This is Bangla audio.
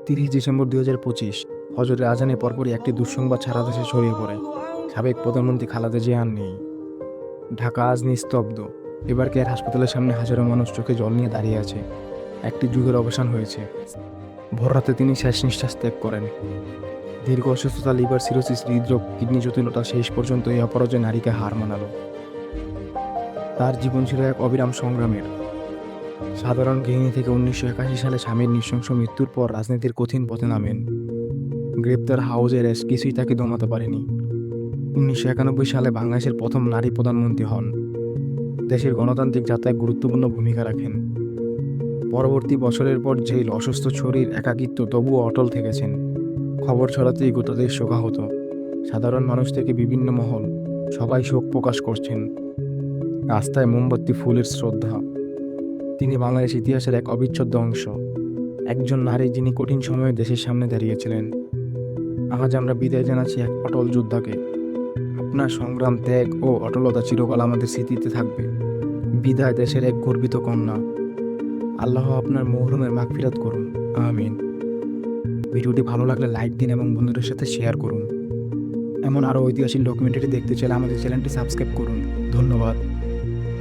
30 ডিসেম্বর 2025 ফজরের আজানের পরপরই একটি দুঃসংবাদ সারা দেশে ছড়িয়ে পড়ে। সাবেক প্রধানমন্ত্রী খালেদা জিয়া আর নেই। ঢাকা আজ নিস্তব্ধ। এবার কেয়ার হাসপাতালের সামনে হাজারো মানুষ চোখে জল নিয়ে দাঁড়িয়ে আছে। একটি যুগের অবসান হয়েছে। ভোররাতে তিনি শেষ নিঃশ্বাস ত্যাগ করেন। দীর্ঘ অসুস্থতা, লিভার সিরোসিস, হৃদরোগ, কিডনি জটিলতা শেষ পর্যন্ত এই অপরাজয় নারীকে হার মানালো। তার জীবন ছিল এক অবিরাম সংগ্রামের। সাধারণ গৃহিণী থেকে 1981 সালে স্বামীর নৃশংস মৃত্যুর পর রাজনীতির কঠিন পথে নামেন। গ্রেপ্তার, হাউস অ্যারেস্ট কিছুই তাকে দমাতে পারেনি। 1991 সালে বাংলাদেশের প্রথম নারী প্রধানমন্ত্রী হন। দেশের গণতান্ত্রিক যাত্রায় গুরুত্বপূর্ণ ভূমিকা রাখেন। পরবর্তী বছরের পর জেল, অসুস্থ শরীর, একাকিত্ব, তবুও অটল থেকেছেন। খবর ছড়াতেই গোটা দেশ শোকাহত। সাধারণ মানুষ থেকে বিভিন্ন মহল, সবাই শোক প্রকাশ করছেন। রাস্তায় মোমবাতি, ফুলের শ্রদ্ধা। তিনি বাংলাদেশ ইতিহাসের এক অবিচ্ছেদ্য অংশ। একজন নারী যিনি কঠিন সময়ে দেশের সামনে দাঁড়িয়েছিলেন। আজ আমরা বিদায় জানাচ্ছি এক অটল যোদ্ধাকে। আপনার সংগ্রাম, ত্যাগ ও অটলতা চিরকাল আমাদের স্মৃতিতে থাকবে। বিদায় দেশের এক গর্বিত কন্যা। আল্লাহ আপনার মরহুমের মাগফিরাত করুন, আমিন। ভিডিওটি ভালো লাগলে লাইক দিন এবং বন্ধুদের সাথে শেয়ার করুন। এমন আরও ঐতিহাসিক ডকুমেন্টারি দেখতে চাইলে আমাদের চ্যানেলটি সাবস্ক্রাইব করুন। ধন্যবাদ।